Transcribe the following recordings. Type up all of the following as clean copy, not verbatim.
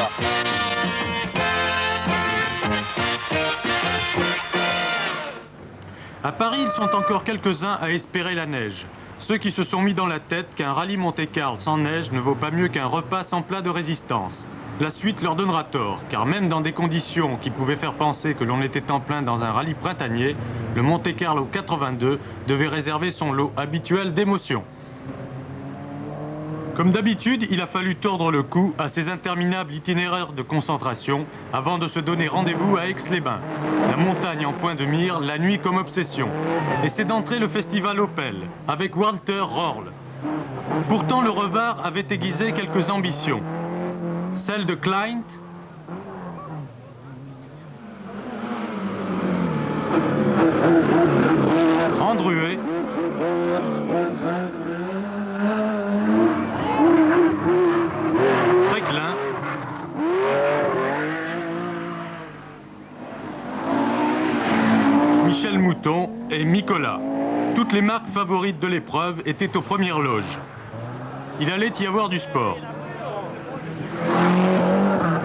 pas. À Paris, ils sont encore quelques-uns à espérer la neige. Ceux qui se sont mis dans la tête qu'un rallye Monte-Carlo sans neige ne vaut pas mieux qu'un repas sans plat de résistance. La suite leur donnera tort, car même dans des conditions qui pouvaient faire penser que l'on était en plein dans un rallye printanier, le Monte-Carlo 82 devait réserver son lot habituel d'émotions. Comme d'habitude, il a fallu tordre le cou à ces interminables itinéraires de concentration avant de se donner rendez-vous à Aix-les-Bains. La montagne en point de mire, la nuit comme obsession. Et c'est d'entrée le festival Opel, avec Walter Röhrl. Pourtant, le Revard avait aiguisé quelques ambitions. Celle de Kleint, Andruet, Fréquelin, Michel Mouton et Mikola. Toutes les marques favorites de l'épreuve étaient aux premières loges. Il allait y avoir du sport.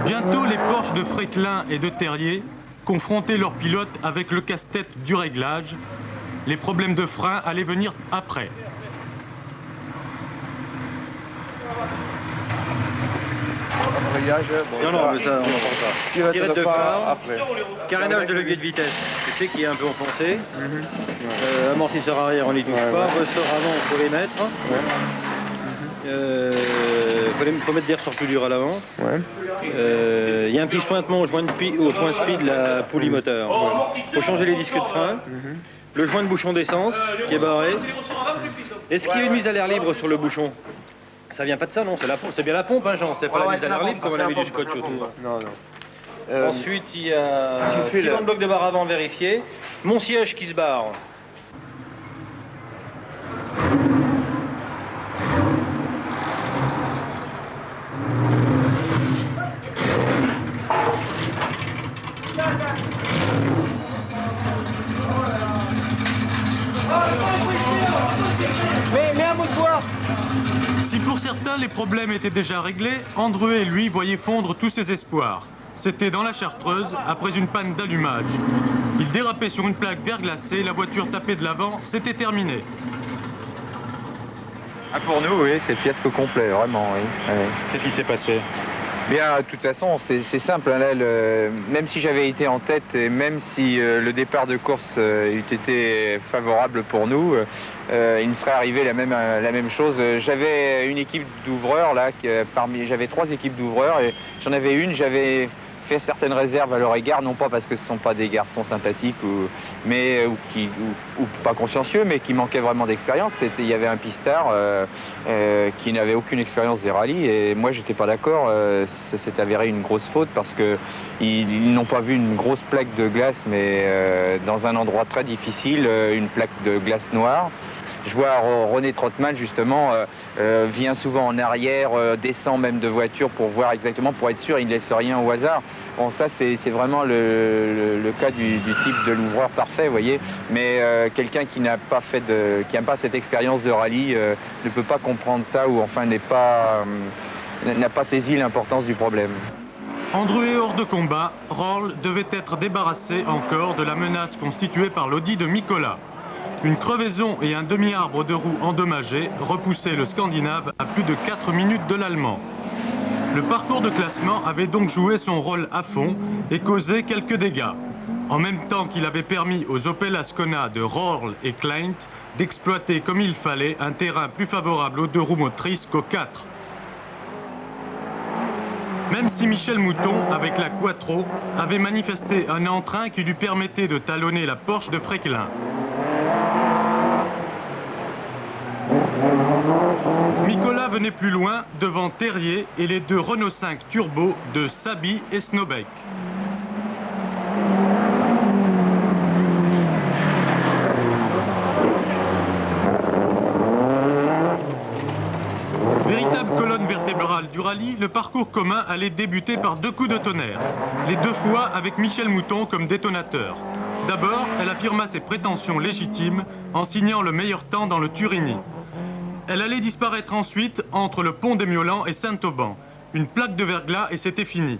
Bientôt, les Porsche de Fréquelin et de Terrier confrontaient leurs pilotes avec le casse-tête du réglage. Les problèmes de frein allaient venir après. Non, mais ça, on n'en parle pas. Tirette de phare, carénage de levier de vitesse, tu sais qui est un peu enfoncé. Amortisseur arrière, on n'y touche pas. Ressort avant, il faut les mettre. Faut mettre des ressorts plus durs à l'avant. Il y a un petit sointement au joint speed, la poulie moteur. Faut changer les disques de frein. Le joint de bouchon d'essence qui est barré. Est-ce qu'il y a une mise à l'air libre sur le bouchon? Ça vient pas de ça, non? C'est bien la pompe, hein, Jean? C'est pas la mise à l'air libre comme on a mis du scotch autour. Non. Ensuite, il y a 6 blocs de barre avant vérifié. Mon siège qui se barre. Mais un bout de bois. Si pour certains les problèmes étaient déjà réglés, Andruet, lui, voyait fondre tous ses espoirs. C'était dans la Chartreuse, après une panne d'allumage. Il dérapait sur une plaque verglacée, la voiture tapait de l'avant, c'était terminé. Ah, pour nous, oui, c'est le fiasco complet, vraiment, oui. Qu'est-ce qui s'est passé? Bien, de toute façon, c'est simple. Hein, là, même si j'avais été en tête et même si le départ de course eût été favorable pour nous, il me serait arrivé la même chose. J'avais une équipe d'ouvreurs, là, j'avais 3 équipes d'ouvreurs et j'en avais une, j'avais fait certaines réserves à leur égard, non pas parce que ce ne sont pas des garçons sympathiques ou pas consciencieux, mais qui manquaient vraiment d'expérience. Il y avait un pistard qui n'avait aucune expérience des rallyes et moi j'étais pas d'accord. Ça s'est avéré une grosse faute parce qu'ils n'ont pas vu une grosse plaque de glace, mais dans un endroit très difficile, une plaque de glace noire. Je vois René Trottmann, justement, vient souvent en arrière, descend même de voiture pour voir exactement, pour être sûr, il ne laisse rien au hasard. Bon, ça, c'est vraiment le cas du type de l'ouvreur parfait, vous voyez. Mais quelqu'un qui n'a pas cette expérience de rallye ne peut pas comprendre ça ou enfin n'a pas saisi l'importance du problème. Andruet hors de combat, Röhrl devait être débarrassé encore de la menace constituée par l'Audi de Mikola. Une crevaison et un demi-arbre de roue endommagé repoussaient le Scandinave à plus de 4 minutes de l'Allemand. Le parcours de classement avait donc joué son rôle à fond et causé quelques dégâts, en même temps qu'il avait permis aux Opel Ascona de Röhrl et Kleint d'exploiter comme il fallait un terrain plus favorable aux 2 roues motrices qu'aux 4. Même si Michel Mouton, avec la Quattro, avait manifesté un entrain qui lui permettait de talonner la Porsche de Fréquelin. Mikola venait plus loin devant Terrier et les 2 Renault 5 Turbo de Saby et Snowbeck. Véritable colonne vertébrale du rallye, le parcours commun allait débuter par 2 coups de tonnerre, les 2 fois avec Michel Mouton comme détonateur. D'abord, elle affirma ses prétentions légitimes en signant le meilleur temps dans le Turini. Elle allait disparaître ensuite entre le pont des Miolans et Saint-Auban. une plaque de verglas et c'était fini.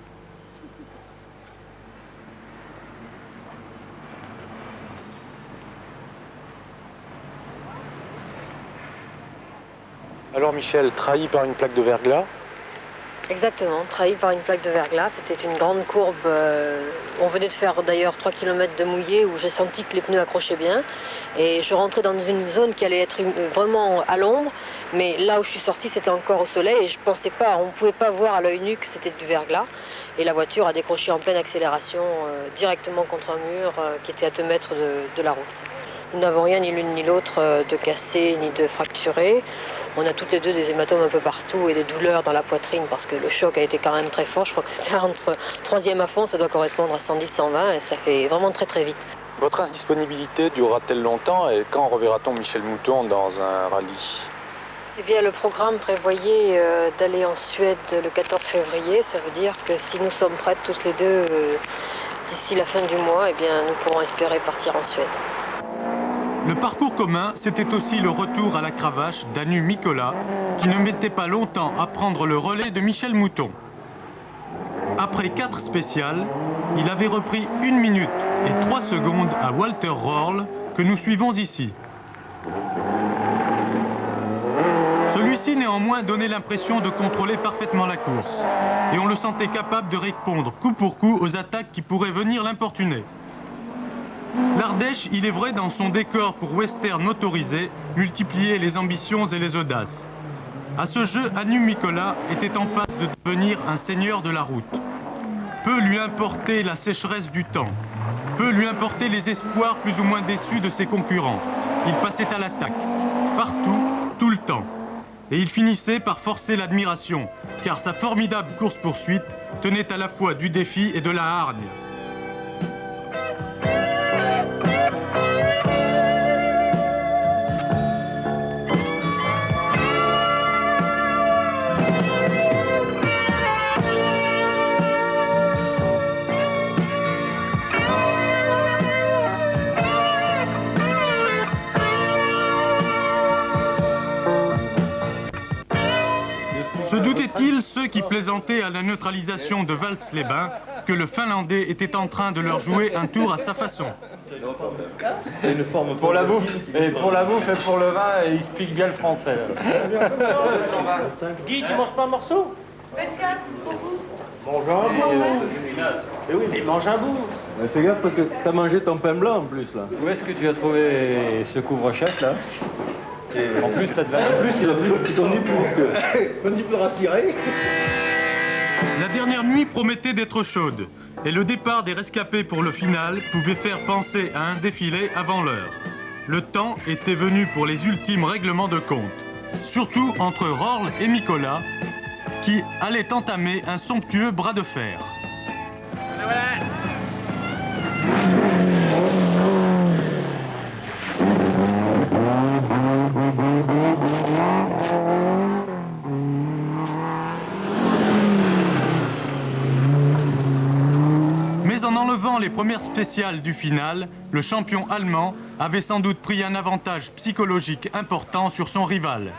Alors Michel, trahi par une plaque de verglas? Exactement, trahi par une plaque de verglas. C'était une grande courbe. On venait de faire d'ailleurs 3 km de mouillé où j'ai senti que les pneus accrochaient bien. Et je rentrais dans une zone qui allait être vraiment à l'ombre. Mais là où je suis sortie, c'était encore au soleil et je pensais pas, on ne pouvait pas voir à l'œil nu que c'était du verglas. Et la voiture a décroché en pleine accélération directement contre un mur qui était à 2 mètres de la route. Nous n'avons rien, ni l'une ni l'autre, de cassé ni de fracturé. On a toutes les deux des hématomes un peu partout et des douleurs dans la poitrine parce que le choc a été quand même très fort. Je crois que c'était entre 3e à fond, ça doit correspondre à 110, 120 et ça fait vraiment très très vite. Votre indisponibilité durera-t-elle longtemps et quand reverra-t-on Michel Mouton dans un rallye? Eh bien, le programme prévoyait d'aller en Suède le 14 février. Ça veut dire que si nous sommes prêtes toutes les deux d'ici la fin du mois, eh bien, nous pourrons espérer partir en Suède. Le parcours commun, c'était aussi le retour à la cravache d'Anu Mikola, qui ne mettait pas longtemps à prendre le relais de Michel Mouton. Après 4 spéciales, il avait repris 1 minute et 3 secondes à Walter Röhrl, que nous suivons ici. Celui-ci néanmoins donnait l'impression de contrôler parfaitement la course, et on le sentait capable de répondre coup pour coup aux attaques qui pourraient venir l'importuner. L'Ardèche, il est vrai, dans son décor pour western autorisé, multipliait les ambitions et les audaces. À ce jeu, Anu Mikola était en passe de devenir un seigneur de la route. Peu lui importait la sécheresse du temps, peu lui importait les espoirs plus ou moins déçus de ses concurrents. Il passait à l'attaque, partout, tout le temps. Et il finissait par forcer l'admiration, car sa formidable course-poursuite tenait à la fois du défi et de la hargne. Se doutaient-ils, ceux qui plaisantaient à la neutralisation de Vals-les-Bains, que le Finlandais était en train de leur jouer un tour à sa façon? Pour la bouffe, et pour pour le vin, il explique bien le français. Guy, tu manges pas un morceau? 24 pour vous. Mange un bout. Eh oui, mais mange un bout. Fais gaffe parce que t'as mangé ton pain blanc en plus là. Où est-ce que tu as trouvé ce couvre-chef là? En plus, ça te va. En plus, il a pris ton nid pour que. Quand tu pourras tirer. La dernière nuit promettait d'être chaude, et le départ des rescapés pour le final pouvait faire penser à un défilé avant l'heure. Le temps était venu pour les ultimes règlements de compte, surtout entre Röhrl et Mikola, qui allaient entamer un somptueux bras de fer. Mais en enlevant les premières spéciales du final, le champion allemand avait sans doute pris un avantage psychologique important sur son rival.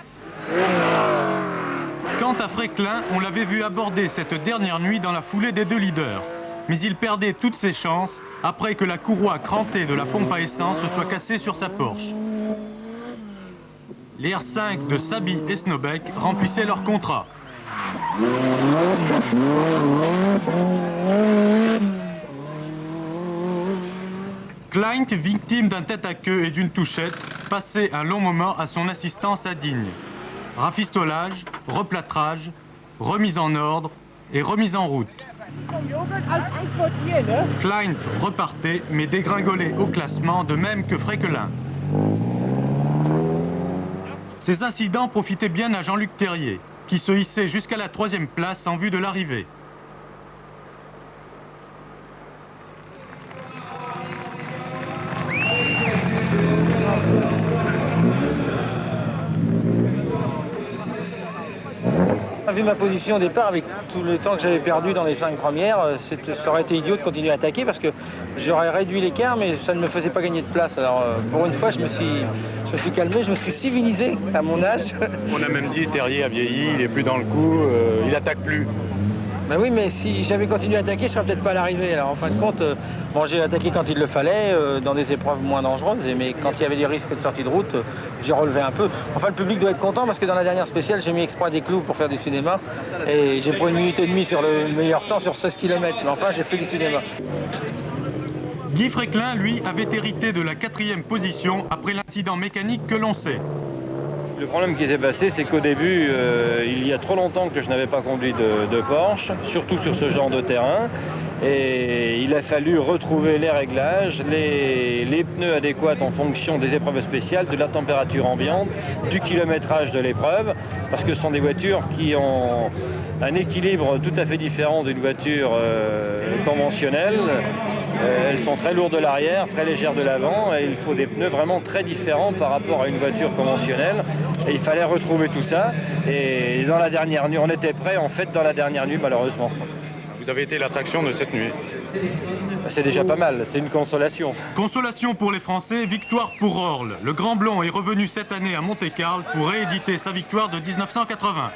Quant à Fréquelin, on l'avait vu aborder cette dernière nuit dans la foulée des 2 leaders. Mais il perdait toutes ses chances après que la courroie crantée de la pompe à essence se soit cassée sur sa Porsche. Les R5 de Saby et Snowbeck remplissaient leur contrat. Klein, victime d'un tête-à-queue et d'une touchette, passait un long moment à son assistance à Digne. Rafistolage, replâtrage, remise en ordre et remise en route. Klein repartait, mais dégringolait au classement de même que Fréquelin. Ces incidents profitaient bien à Jean-Luc Terrier, qui se hissait jusqu'à la 3e place en vue de l'arrivée. Vu ma position au départ, avec tout le temps que j'avais perdu dans les 5 premières, ça aurait été idiot de continuer à attaquer parce que j'aurais réduit l'écart, mais ça ne me faisait pas gagner de place. Alors pour une fois, je me suis calmé, je me suis civilisé à mon âge. On a même dit Terrier a vieilli, il est plus dans le coup, il attaque plus. Ben oui, mais si j'avais continué à attaquer, je serais peut-être pas à l'arrivée. Alors en fin de compte, bon, j'ai attaqué quand il le fallait, dans des épreuves moins dangereuses, mais quand il y avait des risques de sortie de route, j'ai relevé un peu. Enfin, le public doit être content parce que dans la dernière spéciale, j'ai mis exprès des clous pour faire du cinéma. Et j'ai pris 1 minute et demie sur le meilleur temps sur 16 km. Mais enfin, j'ai fait du cinéma. Guy Fréquelin, lui, avait hérité de la 4e position après l'incident mécanique que l'on sait. Le problème qui s'est passé, c'est qu'au début, il y a trop longtemps que je n'avais pas conduit de Porsche, surtout sur ce genre de terrain. Et il a fallu retrouver les réglages, les pneus adéquats en fonction des épreuves spéciales, de la température ambiante, du kilométrage de l'épreuve, parce que ce sont des voitures qui ont un équilibre tout à fait différent d'une voiture conventionnelle. Elles sont très lourdes de l'arrière, très légères de l'avant, et il faut des pneus vraiment très différents par rapport à une voiture conventionnelle. Et il fallait retrouver tout ça. Et dans la dernière nuit, on était prêts en fait dans la dernière nuit malheureusement. Vous avez été l'attraction de cette nuit. C'est déjà pas mal, c'est une consolation. Consolation pour les Français, victoire pour Orle. Le Grand Blond est revenu cette année à Monte-Carlo pour rééditer sa victoire de 1980.